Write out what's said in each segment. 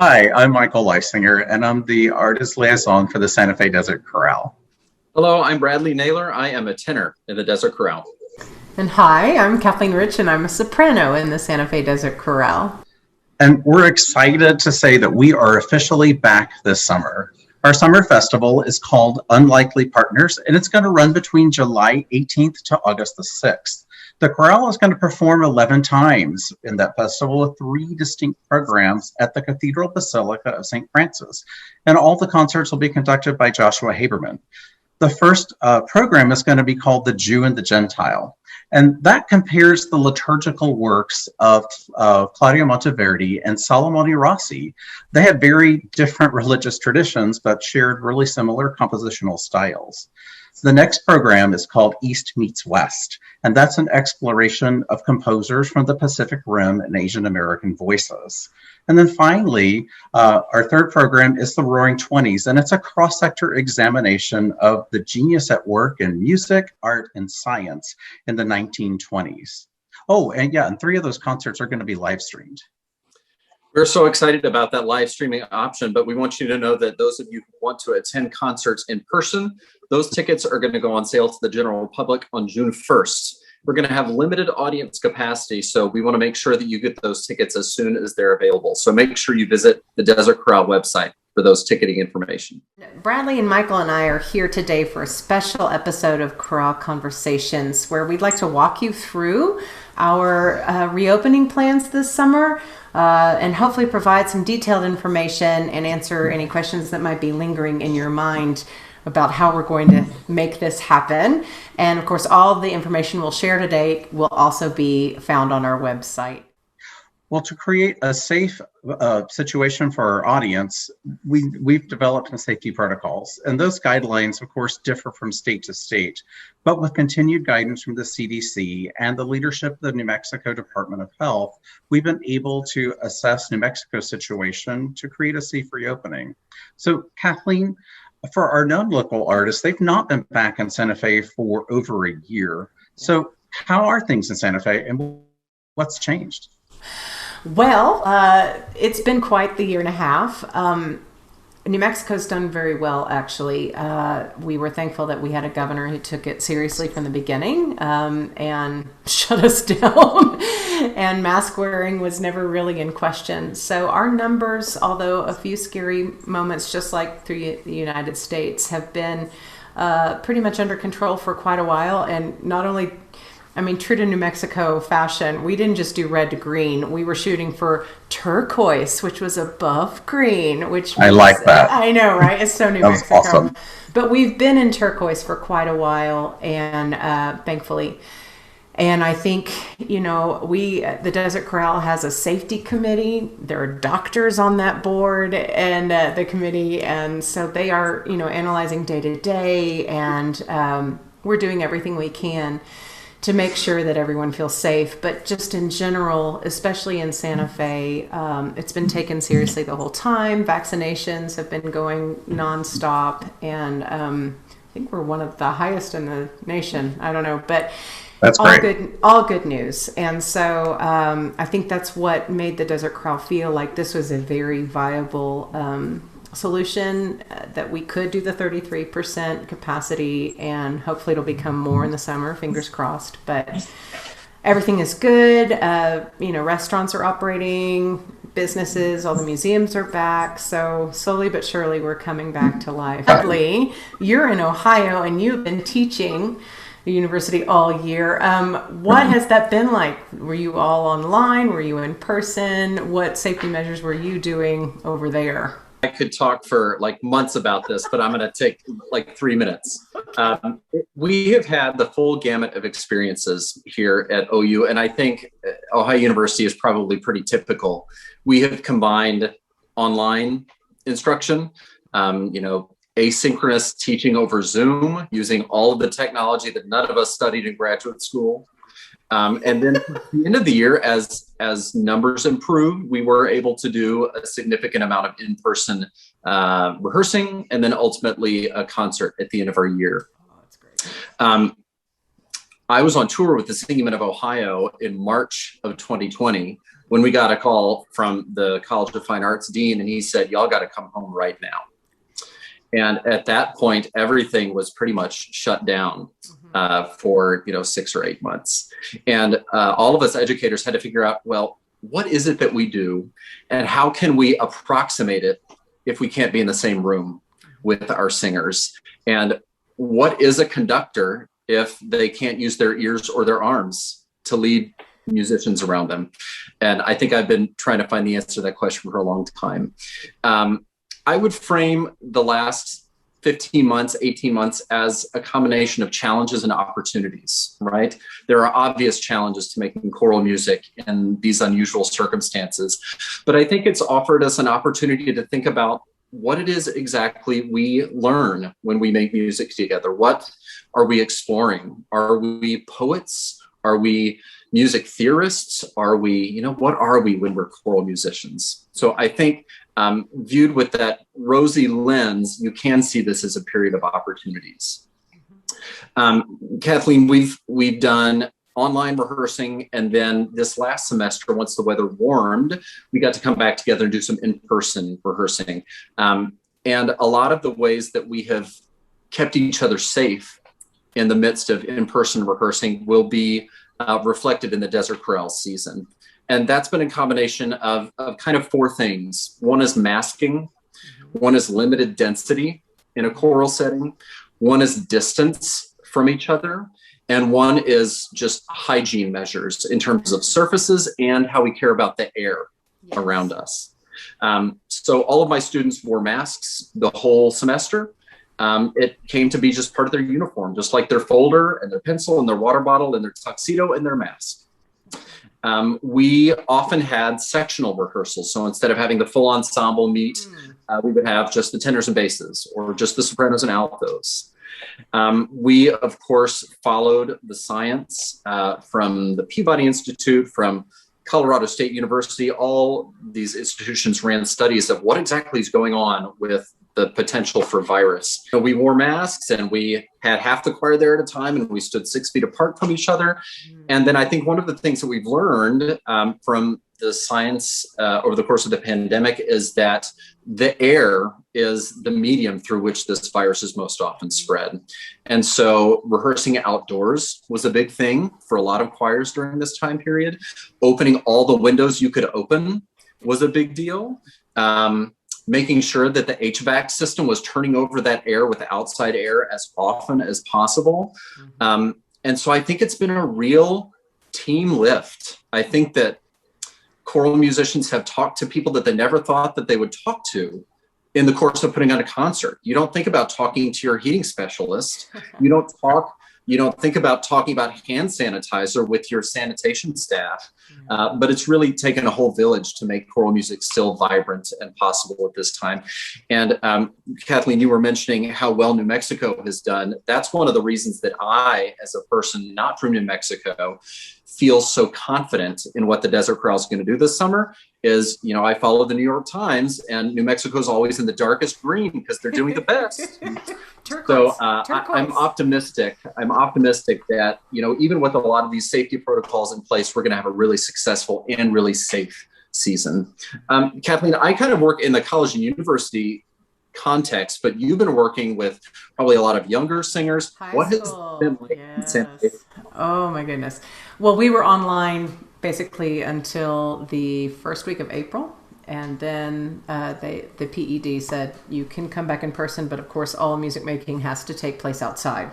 Hi, I'm Michael Lysinger, and I'm the Artist Liaison for the Santa Fe Desert Chorale. Hello, I'm Bradley Naylor. I am a tenor in the Desert Chorale. And hi, I'm Kathlene Ritch, and I'm a soprano in the Santa Fe Desert Chorale. And we're excited to say that we are officially back this summer. Our summer festival is called Unlikely Partners, and it's going to run between July 18th to August the 6th. The chorale is going to perform 11 times in that festival with 3 distinct programs at the Cathedral Basilica of St. Francis. And all the concerts will be conducted by Joshua Haberman. The first program is going to be called The Jew and the Gentile. And that compares the liturgical works of Claudio Monteverdi and Salomone Rossi. They have very different religious traditions, but shared really similar compositional styles. The next program is called East Meets West, and that's an exploration of composers from the Pacific Rim and Asian American voices. And then finally, our third program is the Roaring Twenties, and it's a cross-sector examination of the genius at work in music, art, and science in the 1920s. Oh, and 3 of those concerts are going to be live streamed. We're so excited about that live streaming option, but we want you to know that those of you who want to attend concerts in person, those tickets are going to go on sale to the general public on June 1st. We're going to have limited audience capacity, so we want to make sure that you get those tickets as soon as they're available. So make sure you visit the Desert Chorale website for those ticketing information. Bradley and Michael and I are here today for a special episode of Chorale Conversations, where we'd like to walk you through our reopening plans this summer, and hopefully provide some detailed information and answer any questions that might be lingering in your mind about how we're going to make this happen. And of course, all the information we'll share today will also be found on our website. Well, to create a safe situation for our audience, we've developed some safety protocols. And those guidelines, of course, differ from state to state. But with continued guidance from the CDC and the leadership of the New Mexico Department of Health, we've been able to assess New Mexico's situation to create a safe reopening. So, Kathlene, for our non-local artists, they've not been back in Santa Fe for over a year. So how are things in Santa Fe, and what's changed? Well, it's been quite the year and a half. New Mexico's done very well, actually. We were thankful that we had a governor who took it seriously from the beginning and shut us down. And mask wearing was never really in question. So our numbers, although a few scary moments, just like through the United States, have been pretty much under control for quite a while. And not only, true to New Mexico fashion, we didn't just do red to green. We were shooting for turquoise, which was above green, which I like that. I know, right? It's so New Mexico. Awesome. But we've been in turquoise for quite a while, and thankfully. And I think, the Desert Chorale has a safety committee. There are doctors on that board and the committee. And so they are, analyzing day to day, and we're doing everything we can to make sure that everyone feels safe. But just in general, especially in Santa Fe, it's been taken seriously the whole time. Vaccinations have been going nonstop, and I think we're one of the highest in the nation. I don't know, but that's great. All good news. And so I think that's what made the Desert Chorale feel like this was a very viable solution, that we could do the 33% capacity, and hopefully it'll become more in the summer, fingers crossed. But everything is good. Restaurants are operating, businesses, all the museums are back. So slowly but surely we're coming back to life. Lee, you're in Ohio and you've been teaching the university all year. What has that been like? Were you all online? Were you in person? What safety measures were you doing over there? I could talk for months about this, but I'm going to take 3 minutes. We have had the full gamut of experiences here at OU, and I think Ohio University is probably pretty typical. We have combined online instruction, asynchronous teaching over Zoom, using all of the technology that none of us studied in graduate school. And then at the end of the year, as numbers improved, we were able to do a significant amount of in-person rehearsing, and then ultimately a concert at the end of our year. Oh, that's great. I was on tour with the Singing Men of Ohio in March of 2020. when we got a call from the College of Fine Arts dean, and he said, y'all got to come home right now. And at that point, everything was pretty much shut down for 6 or 8 months. And all of us educators had to figure out, well, what is it that we do, and how can we approximate it if we can't be in the same room with our singers? And what is a conductor if they can't use their ears or their arms to lead musicians around them? And I think I've been trying to find the answer to that question for a long time. I would frame the last 15 months, 18 months as a combination of challenges and opportunities, right? There are obvious challenges to making choral music in these unusual circumstances, but I think it's offered us an opportunity to think about what it is exactly we learn when we make music together. What are we exploring? Are we poets? Are we music theorists? Are we, what are we when we're choral musicians? So I think viewed with that rosy lens, you can see this as a period of opportunities. Kathlene, we've done online rehearsing, and then this last semester, once the weather warmed, we got to come back together and do some in-person rehearsing. And a lot of the ways that we have kept each other safe in the midst of in-person rehearsing will be reflected in the Desert Chorale season. And that's been a combination of kind of 4 things. One is masking, one is limited density in a choral setting, one is distance from each other, and one is just hygiene measures in terms of surfaces and how we care about the air around us. So all of my students wore masks the whole semester. It came to be just part of their uniform, just like their folder and their pencil and their water bottle and their tuxedo and their mask. We often had sectional rehearsals. So instead of having the full ensemble meet, we would have just the tenors and basses, or just the sopranos and altos. We, of course, followed the science from the Peabody Institute, from Colorado State University. All these institutions ran studies of what exactly is going on with the potential for virus. We wore masks, and we had half the choir there at a time, and we stood 6 feet apart from each other. And then I think one of the things that we've learned from the science over the course of the pandemic is that the air is the medium through which this virus is most often spread. And so rehearsing outdoors was a big thing for a lot of choirs during this time period. Opening all the windows you could open was a big deal. Making sure that the HVAC system was turning over that air with outside air as often as possible. And so I think it's been a real team lift. I think that choral musicians have talked to people that they never thought that they would talk to in the course of putting on a concert. You don't think about talking to your heating specialist. You don't think about talking about hand sanitizer with your sanitation staff, but it's really taken a whole village to make choral music still vibrant and possible at this time. And Kathlene, you were mentioning how well New Mexico has done. That's one of the reasons that I, as a person not from New Mexico, feel so confident in what the Desert Chorale is going to do this summer. Is, I follow the New York Times, and New Mexico is always in the darkest green because they're doing the best. Turquoise. So I'm optimistic. I'm optimistic that, even with a lot of these safety protocols in place, we're going to have a really successful and really safe season. Kathlene, I kind of work in the college and university context, but you've been working with probably a lot of younger singers. What has it been like in San Diego? Oh my goodness. Well, we were online basically until the first week of April. And then the PED said, you can come back in person, but of course all music making has to take place outside.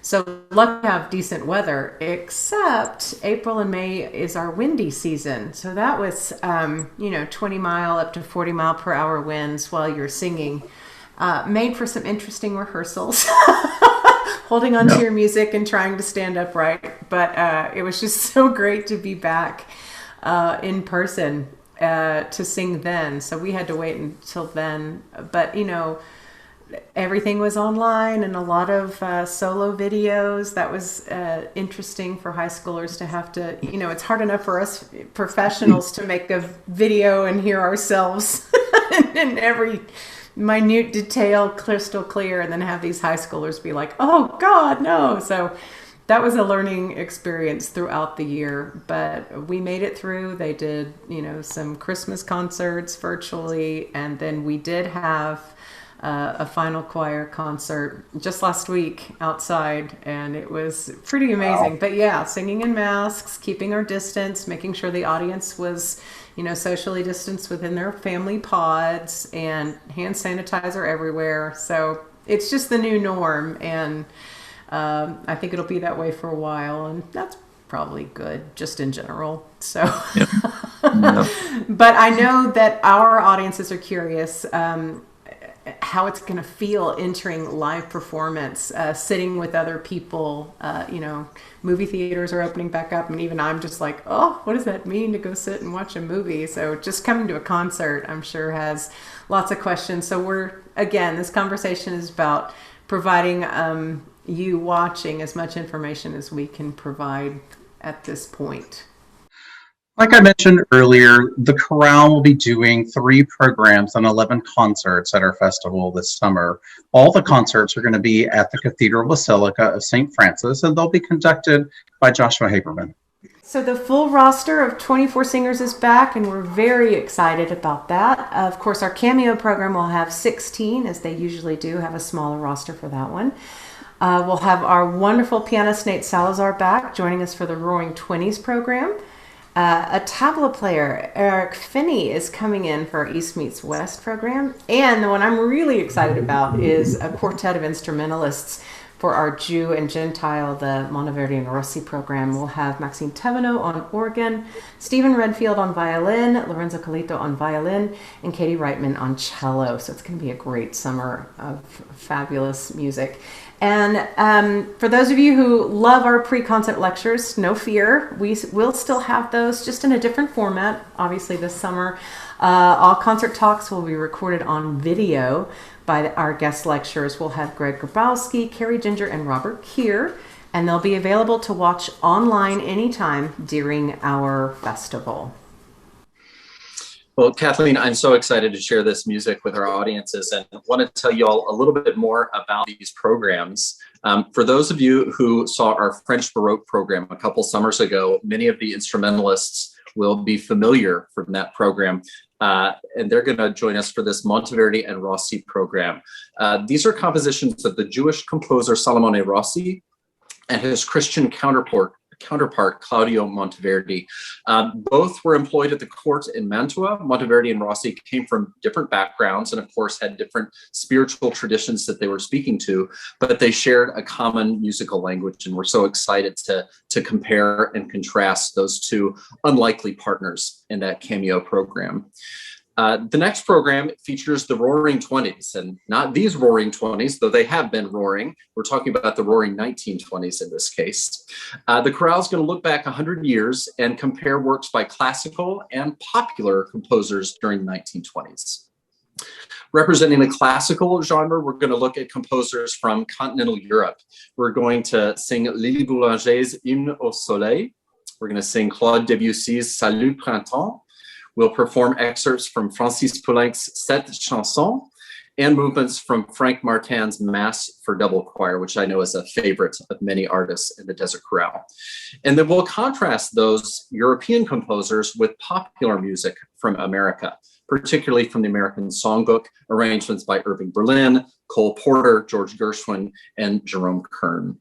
So lucky to have decent weather, except April and May is our windy season. So that was, 20 mile up to 40 mile per hour winds while you're singing. Made for some interesting rehearsals, holding on to your music and trying to stand upright. But it was just so great to be back in person to sing then. So we had to wait until then. But, everything was online and a lot of solo videos. That was interesting for high schoolers to have to, it's hard enough for us professionals to make a video and hear ourselves in every minute detail crystal clear, and then have these high schoolers be like, oh God, no. So that was a learning experience throughout the year, but we made it through. They did, some Christmas concerts virtually, and then we did have a final choir concert just last week outside, and it was pretty amazing. Wow. But yeah, singing in masks, keeping our distance, making sure the audience was, socially distanced within their family pods, and hand sanitizer everywhere. So it's just the new norm, and I think it'll be that way for a while, and that's probably good just in general. So, yep. But I know that our audiences are curious how it's going to feel entering live performance, sitting with other people. Movie theaters are opening back up, and even I'm just like, oh, what does that mean to go sit and watch a movie? So just coming to a concert, I'm sure, has lots of questions. So this conversation is about providing you watching as much information as we can provide at this point. Like I mentioned earlier, the Chorale will be doing 3 programs and 11 concerts at our festival this summer. All the concerts are going to be at the Cathedral Basilica of St. Francis, and they'll be conducted by Joshua Haberman. So the full roster of 24 singers is back, and we're very excited about that. Of course, our cameo program will have 16, as they usually do, have a smaller roster for that one. We'll have our wonderful pianist Nate Salazar back, joining us for the Roaring Twenties program. A tabla player, Eric Finney, is coming in for our East Meets West program. And the one I'm really excited about is a quartet of instrumentalists for our Jew and Gentile, the Monteverdi and Rossi program. We'll have Maxime Teveno on organ, Stephen Redfield on violin, Lorenzo Colito on violin, and Katie Reitman on cello. So it's going to be a great summer of fabulous music. And for those of you who love our pre-concert lectures, no fear, we will still have those, just in a different format, obviously this summer. All concert talks will be recorded on video by our guest lecturers. We'll have Greg Grabowski, Carrie Ginger, and Robert Keir, and they'll be available to watch online anytime during our festival. Well, Kathlene, I'm so excited to share this music with our audiences, and want to tell you all a little bit more about these programs. For those of you who saw our French Baroque program a couple summers ago, many of the instrumentalists will be familiar from that program, and they're going to join us for this Monteverdi and Rossi program. These are compositions of the Jewish composer Salomone Rossi and his Christian counterpart Claudio Monteverdi. Both were employed at the court in Mantua. Monteverdi and Rossi came from different backgrounds and, of course, had different spiritual traditions that they were speaking to, but they shared a common musical language, and we're so excited to compare and contrast those two unlikely partners in that cameo program. The next program features the Roaring Twenties, and not these Roaring Twenties, though they have been roaring. We're talking about the Roaring 1920s in this case. The Chorale is going to look back 100 years and compare works by classical and popular composers during the 1920s. Representing the classical genre, we're going to look at composers from continental Europe. We're going to sing Lily Boulanger's Hymne au Soleil. We're going to sing Claude Debussy's Salut Printemps. We'll perform excerpts from Francis Poulenc's Sept Chansons and movements from Frank Martin's Mass for Double Choir, which I know is a favorite of many artists in the Desert Chorale. And then we'll contrast those European composers with popular music from America, particularly from the American Songbook, arrangements by Irving Berlin, Cole Porter, George Gershwin, and Jerome Kern.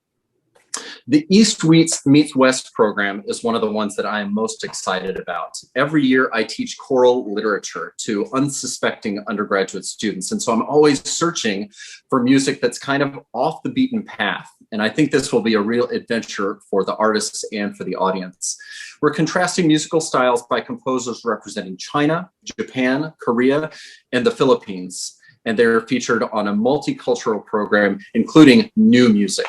The East Meets West program is one of the ones that I am most excited about. Every year I teach choral literature to unsuspecting undergraduate students. And so I'm always searching for music that's kind of off the beaten path. And I think this will be a real adventure for the artists and for the audience. We're contrasting musical styles by composers representing China, Japan, Korea, and the Philippines. And they're featured on a multicultural program, including new music.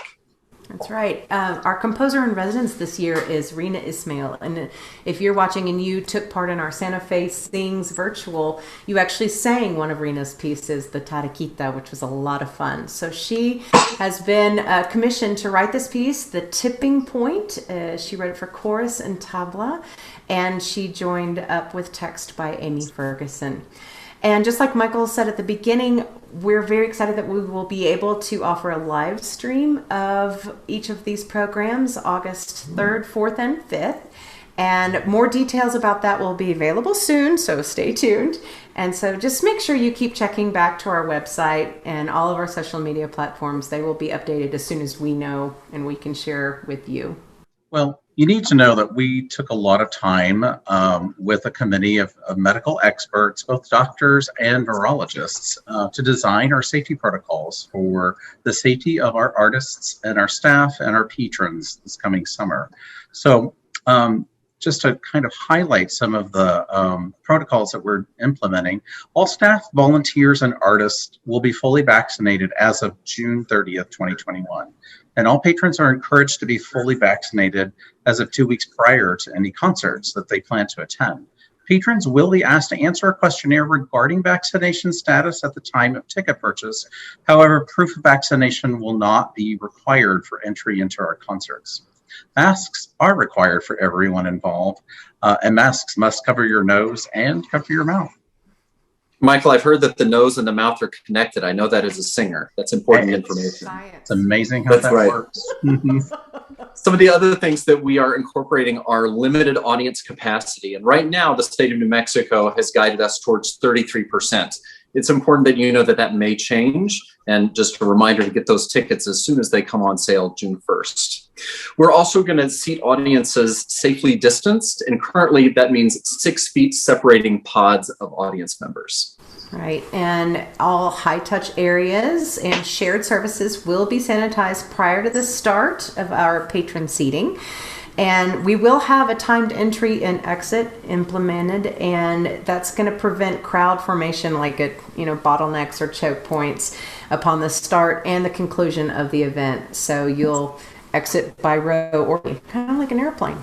That's right. Our composer in residence this year is Rina Ismail. And if you're watching and you took part in our Santa Fe Sings virtual, you actually sang one of Rina's pieces, the Tariquita, which was a lot of fun. So she has been commissioned to write this piece, The Tipping Point. She wrote it for chorus and tabla, and she joined up with text by Amy Ferguson. And just like Michael said at the beginning, we're very excited that we will be able to offer a live stream of each of these programs August 3rd, 4th, and 5th. And more details about that will be available soon, so stay tuned. And so just make sure you keep checking back to our website and all of our social media platforms. They will be updated as soon as we know and we can share with you. Well, you need to know that we took a lot of time with a committee of medical experts, both doctors and neurologists, to design our safety protocols for the safety of our artists and our staff and our patrons this coming summer. So just to kind of highlight some of the protocols that we're implementing, all staff, volunteers, and artists will be fully vaccinated as of June 30th, 2021. And all patrons are encouraged to be fully vaccinated as of 2 weeks prior to any concerts that they plan to attend. Patrons will be asked to answer a questionnaire regarding vaccination status at the time of ticket purchase. However, proof of vaccination will not be required for entry into our concerts. Masks are required for everyone involved, and masks must cover your nose and cover your mouth. Michael, I've heard that the nose and the mouth are connected. I know that as a singer. That's important information. It's amazing how that works. Some of the other things that we are incorporating are limited audience capacity. And right now, the state of New Mexico has guided us towards 33%. It's important that you know that that may change. And just a reminder to get those tickets as soon as they come on sale June 1st. We're also going to seat audiences safely distanced. And currently that means 6 feet separating pods of audience members. Right, and all high-touch areas and shared services will be sanitized prior to the start of our patron seating. And we will have a timed entry and exit implemented, and that's going to prevent crowd formation like at bottlenecks or choke points upon the start and the conclusion of the event. So you'll exit by row or kind of like an airplane.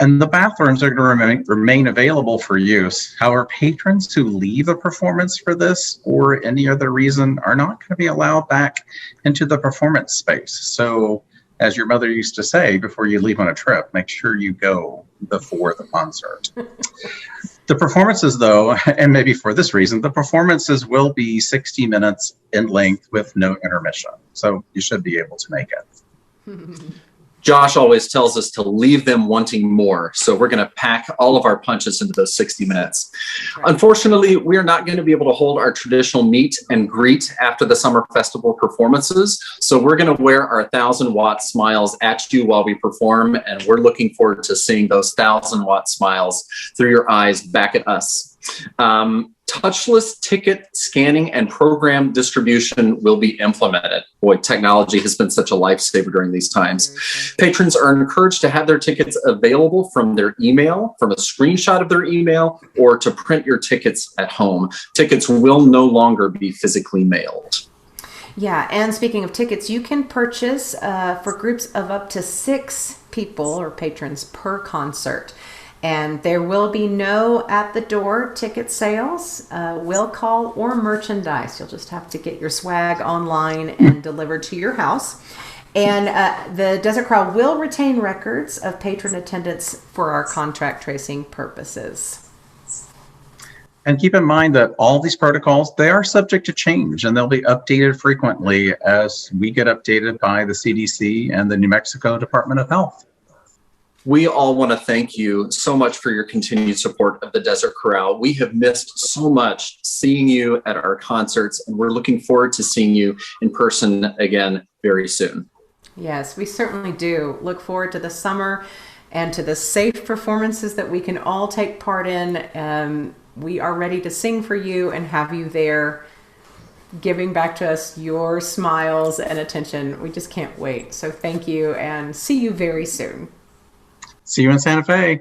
And the bathrooms are going to remain available for use. However, patrons who leave a performance for this or any other reason are not going to be allowed back into the performance space. So, as your mother used to say, before you leave on a trip, make sure you go before the concert. The performances, though, and maybe for this reason, the performances will be 60 minutes in length with no intermission. So you should be able to make it. Josh always tells us to leave them wanting more. So we're going to pack all of our punches into those 60 minutes. Right. Unfortunately, we are not going to be able to hold our traditional meet and greet after the summer festival performances. So we're going to wear our 1,000-watt smiles at you while we perform. And we're looking forward to seeing those 1,000-watt smiles through your eyes back at us. Touchless ticket scanning and program distribution will be implemented. Boy, technology has been such a lifesaver during these times. Patrons are encouraged to have their tickets available from their email, from a screenshot of their email, or to print your tickets at home. Tickets will no longer be physically mailed. Yeah, and speaking of tickets, you can purchase for groups of up to 6 people or patrons per concert. And there will be no at-the-door ticket sales, will call, or merchandise. You'll just have to get your swag online and delivered to your house. And the Desert Chorale will retain records of patron attendance for our contract tracing purposes. And keep in mind that all these protocols, they are subject to change, and they'll be updated frequently as we get updated by the CDC and the New Mexico Department of Health. We all want to thank you so much for your continued support of the Desert Chorale. We have missed so much seeing you at our concerts, and we're looking forward to seeing you in person again very soon. Yes, we certainly do. Look forward to the summer and to the safe performances that we can all take part in. We are ready to sing for you and have you there giving back to us your smiles and attention. We just can't wait. So thank you, and see you very soon. See you in Santa Fe.